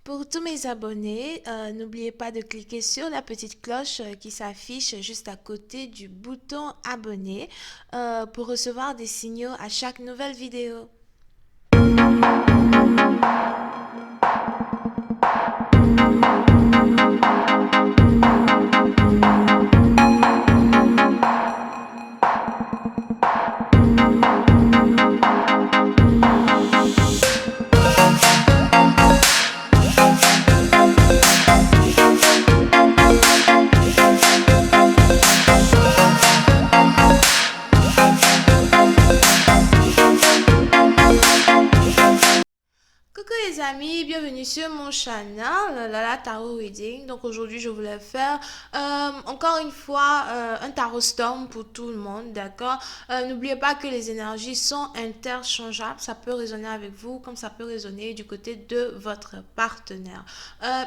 Pour tous mes abonnés, n'oubliez pas de cliquer sur la petite cloche qui s'affiche juste à côté du bouton abonner pour recevoir des signaux à chaque nouvelle vidéo. Coucou les amis, bienvenue sur mon channel Lala Tarot Reading. Donc aujourd'hui je voulais faire encore une fois un tarot storm pour tout le monde, d'accord. N'oubliez pas que les énergies sont interchangeables, ça peut résonner avec vous comme ça peut résonner du côté de votre partenaire.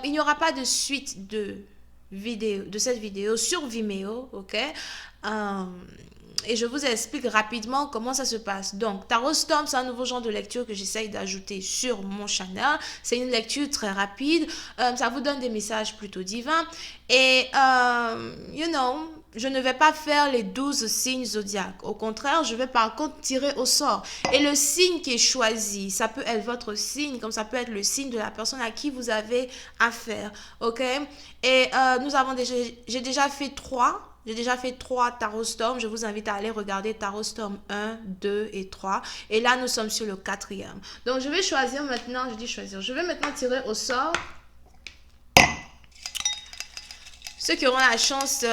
Il n'y aura pas de suite de cette vidéo sur Vimeo, ok. Et je vous explique rapidement comment ça se passe. Donc, Tarot Storm, c'est un nouveau genre de lecture que j'essaye d'ajouter sur mon channel. C'est une lecture très rapide. Ça vous donne des messages plutôt divins. Et, je ne vais pas faire les 12 signes zodiaques. Au contraire, je vais par contre tirer au sort. Et le signe qui est choisi, ça peut être votre signe, comme ça peut être le signe de la personne à qui vous avez affaire. Ok? Et j'ai déjà fait 3. J'ai déjà fait 3 Tarot Storm. Je vous invite à aller regarder Tarot Storm 1, 2 et 3. Et là, nous sommes sur le 4e. Donc, je vais choisir maintenant. Je vais maintenant tirer au sort ceux qui auront la chance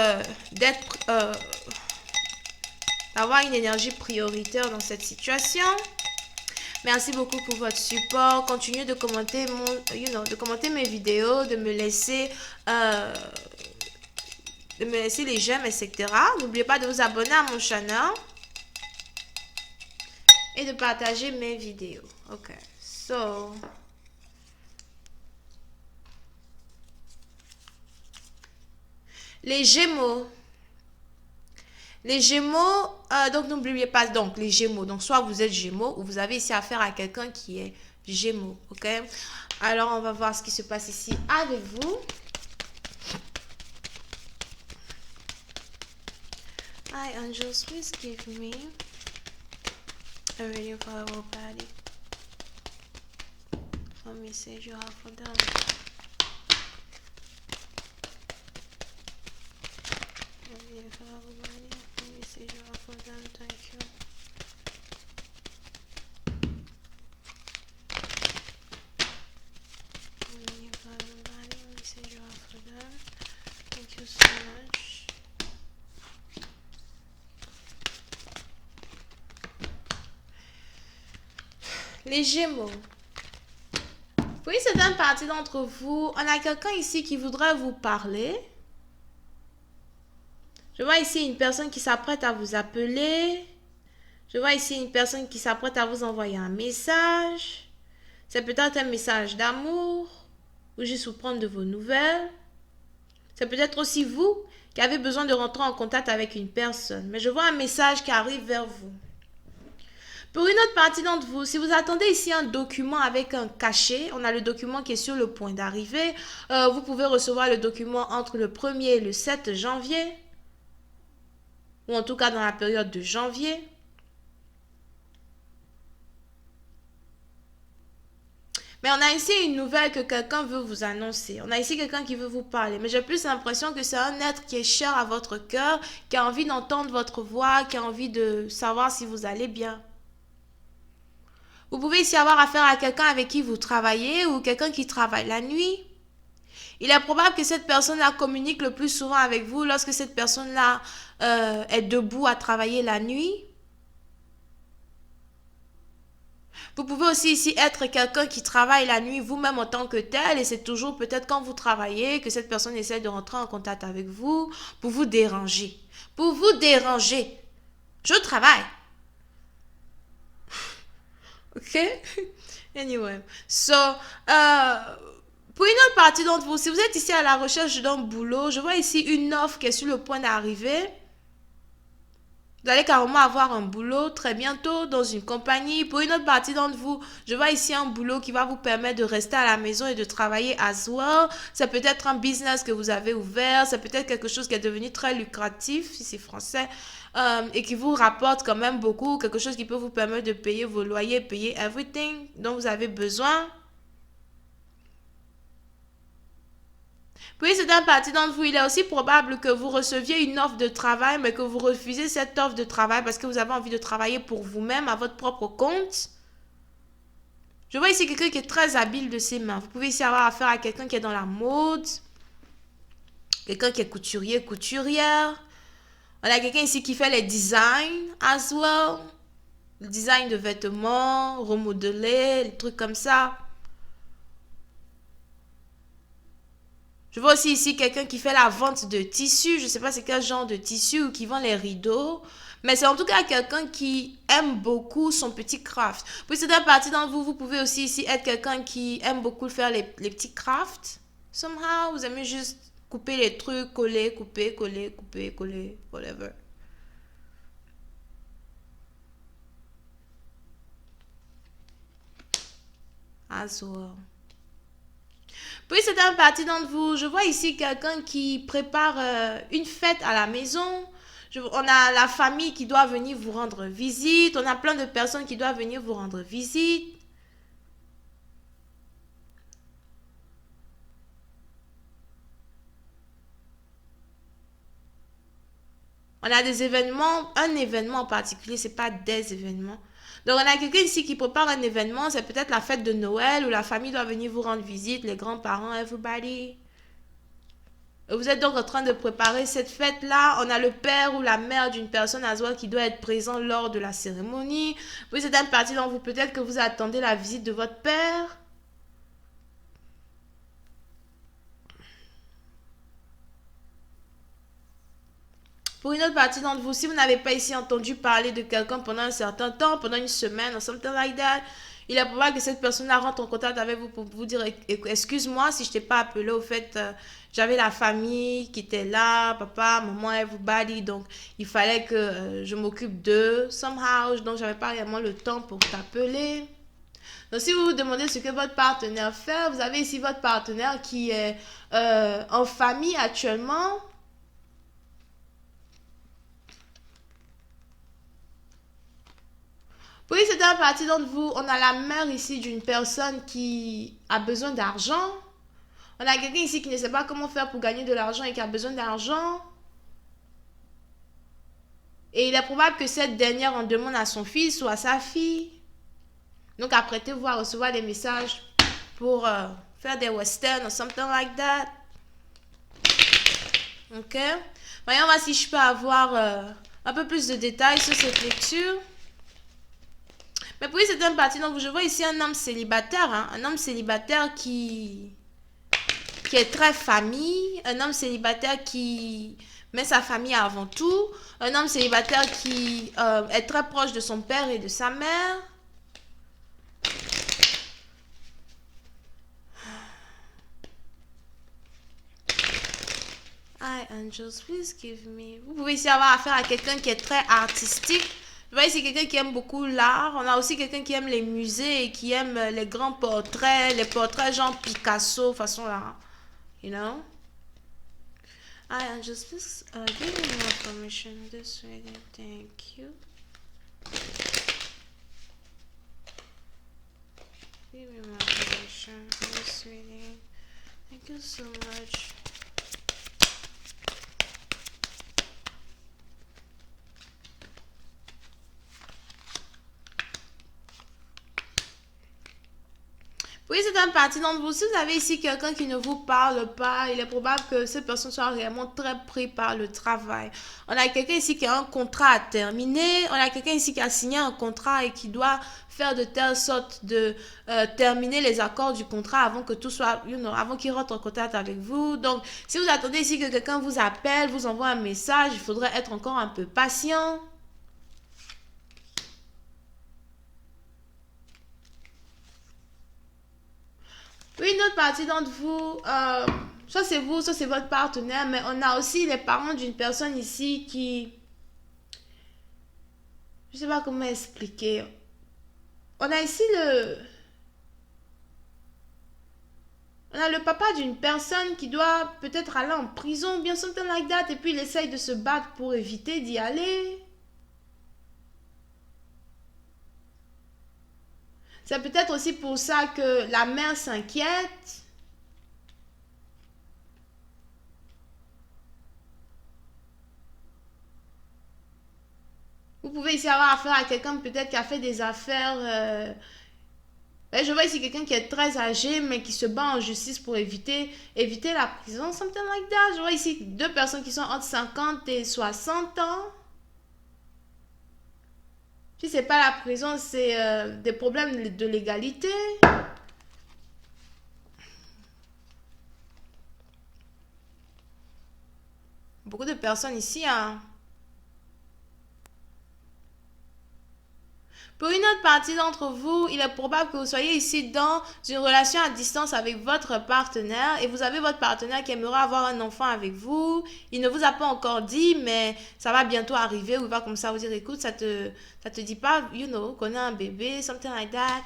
d'avoir une énergie prioritaire dans cette situation. Merci beaucoup pour votre support. Continuez de commenter de commenter mes vidéos, de me laisser les j'aime, etc. N'oubliez pas de vous abonner à mon channel et de partager mes vidéos. Ok, so les Gémeaux. Les Gémeaux, donc n'oubliez pas, donc les Gémeaux, donc soit vous êtes Gémeaux ou vous avez ici affaire à quelqu'un qui est Gémeaux, ok? Alors on va voir ce qui se passe ici avec vous. Hi angels, please give me a reading for our body. What message you have for them? A reading for our body. What message you have for them? Thank you. A reading for our body. What message you have for them? Thank you so much. Les Gémeaux. Pour une certaine partie d'entre vous, on a quelqu'un ici qui voudrait vous parler. Je vois ici une personne qui s'apprête à vous appeler. Je vois ici une personne qui s'apprête à vous envoyer un message. C'est peut-être un message d'amour ou juste vous prendre de vos nouvelles. C'est peut-être aussi vous qui avez besoin de rentrer en contact avec une personne. Mais je vois un message qui arrive vers vous. Pour une autre partie d'entre vous, si vous attendez ici un document avec un cachet, on a le document qui est sur le point d'arriver. Vous pouvez recevoir le document entre le 1er et le 7 janvier. Ou en tout cas dans la période de janvier. Mais on a ici une nouvelle que quelqu'un veut vous annoncer. On a ici quelqu'un qui veut vous parler. Mais j'ai plus l'impression que c'est un être qui est cher à votre cœur, qui a envie d'entendre votre voix, qui a envie de savoir si vous allez bien. Vous pouvez ici avoir affaire à quelqu'un avec qui vous travaillez ou quelqu'un qui travaille la nuit. Il est probable que cette personne-là communique le plus souvent avec vous lorsque cette personne-là est debout à travailler la nuit. Vous pouvez aussi ici être quelqu'un qui travaille la nuit vous-même en tant que tel et c'est toujours peut-être quand vous travaillez que cette personne essaie de rentrer en contact avec vous pour vous déranger. Pour vous déranger. Je travaille. Ok? Anyway. So, pour une autre partie d'entre vous, si vous êtes ici à la recherche d'un boulot, je vois ici une offre qui est sur le point d'arriver. Vous allez carrément avoir un boulot très bientôt dans une compagnie. Pour une autre partie d'entre vous, je vois ici un boulot qui va vous permettre de rester à la maison et de travailler as well. Ça peut être un business que vous avez ouvert. Ça peut être quelque chose qui est devenu très lucratif, si c'est français, et qui vous rapporte quand même beaucoup. Quelque chose qui peut vous permettre de payer vos loyers, payer everything dont vous avez besoin. Puis c'est un parti d'entre vous, il est aussi probable que vous receviez une offre de travail, mais que vous refusez cette offre de travail parce que vous avez envie de travailler pour vous-même, à votre propre compte. Je vois ici quelqu'un qui est très habile de ses mains. Vous pouvez ici avoir affaire à quelqu'un qui est dans la mode, quelqu'un qui est couturier, couturière. On a quelqu'un ici qui fait les designs as well. Le design de vêtements, remodeler, les trucs comme ça. Je vois aussi ici quelqu'un qui fait la vente de tissus. Je ne sais pas c'est quel genre de tissu ou qui vend les rideaux. Mais c'est en tout cas quelqu'un qui aime beaucoup son petit craft. Puis c'est un parti d'entre vous. Vous pouvez aussi ici être quelqu'un qui aime beaucoup faire les petits crafts. Somehow, vous aimez juste couper les trucs, coller, couper, coller, couper, coller, whatever. As well. Puis c'est un parti d'entre vous. Je vois ici quelqu'un qui prépare une fête à la maison. On a la famille qui doit venir vous rendre visite. On a plein de personnes qui doivent venir vous rendre visite. On a des événements, un événement en particulier, c'est pas des événements. Donc on a quelqu'un ici qui prépare un événement, c'est peut-être la fête de Noël où la famille doit venir vous rendre visite, les grands-parents, everybody. Vous êtes donc en train de préparer cette fête-là. On a le père ou la mère d'une personne à soi qui doit être présent lors de la cérémonie. Oui, c'est une partie dont vous peut-être que vous attendez la visite de votre père. Pour une autre partie d'entre vous, si vous n'avez pas ici entendu parler de quelqu'un pendant un certain temps, pendant une semaine ou something like that, il est probable que cette personne-là rentre en contact avec vous pour vous dire excuse-moi si je t'ai pas appelé, au fait j'avais la famille qui était là, papa, maman, everybody, donc il fallait que je m'occupe d'eux somehow, donc j'avais pas réellement le temps pour t'appeler. Donc si vous vous demandez ce que votre partenaire fait, vous avez ici votre partenaire qui est en famille actuellement. Oui, c'est un parti d'entre vous. On a la mère ici d'une personne qui a besoin d'argent. On a quelqu'un ici qui ne sait pas comment faire pour gagner de l'argent et qui a besoin d'argent. Et il est probable que cette dernière en demande à son fils ou à sa fille. Donc apprêtez-vous à recevoir des messages pour faire des westerns ou something like that. Ok? Voyons voir si je peux avoir un peu plus de détails sur cette lecture. Mais puis c'est un parti, donc je vois ici un homme célibataire, hein, un homme célibataire qui est très famille, un homme célibataire qui met sa famille avant tout, un homme célibataire qui est très proche de son père et de sa mère. Hi angels, please give me. Vous pouvez ici avoir affaire à quelqu'un qui est très artistique. Je vois ici quelqu'un qui aime beaucoup l'art. On a aussi quelqu'un qui aime les musées et qui aime les grands portraits, les portraits genre Picasso, façon là. You know? Hi angels, please give me more information this reading. Thank you. Give me more information this reading. Thank you so much. Oui, c'est un parti d'entre vous. Si vous avez ici quelqu'un qui ne vous parle pas, il est probable que cette personne soit réellement très pris par le travail. On a quelqu'un ici qui a un contrat à terminer. On a quelqu'un ici qui a signé un contrat et qui doit faire de telle sorte de terminer les accords du contrat avant que tout soit, avant qu'il rentre en contact avec vous. Donc, si vous attendez ici que quelqu'un vous appelle, vous envoie un message, il faudrait être encore un peu patient. Oui, une autre partie d'entre vous, soit c'est vous, soit c'est votre partenaire, mais on a aussi les parents d'une personne ici Je sais pas comment expliquer. On a ici on a le papa d'une personne qui doit peut-être aller en prison, bien something like that, et puis il essaye de se battre pour éviter d'y aller. C'est peut-être aussi pour ça que la mère s'inquiète. Vous pouvez ici avoir affaire à quelqu'un peut-être qui a fait des affaires. Je vois ici quelqu'un qui est très âgé mais qui se bat en justice pour éviter la prison. Something like that. Je vois ici deux personnes qui sont entre 50 et 60 ans. Si c'est pas la prison, c'est des problèmes de légalité. Beaucoup de personnes ici, hein. Pour une autre partie d'entre vous, il est probable que vous soyez ici dans une relation à distance avec votre partenaire et vous avez votre partenaire qui aimerait avoir un enfant avec vous. Il ne vous a pas encore dit, mais ça va bientôt arriver. Ou il va comme ça vous dire, écoute, ça te dit pas, qu'on a un bébé, something like that.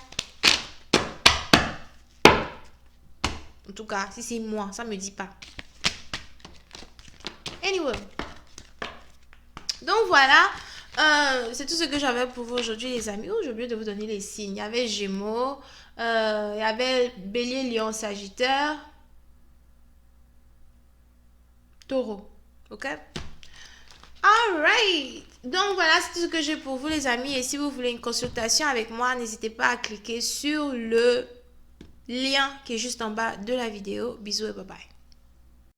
En tout cas, si c'est moi, ça me dit pas. Anyway. Donc voilà. C'est tout ce que j'avais pour vous aujourd'hui, les amis. Oh, j'ai oublié de vous donner les signes. Il y avait Gémeaux, il y avait Bélier, Lion, Sagittaire, Taureau. Ok? Alright! Donc voilà, c'est tout ce que j'ai pour vous, les amis. Et si vous voulez une consultation avec moi, n'hésitez pas à cliquer sur le lien qui est juste en bas de la vidéo. Bisous et bye bye.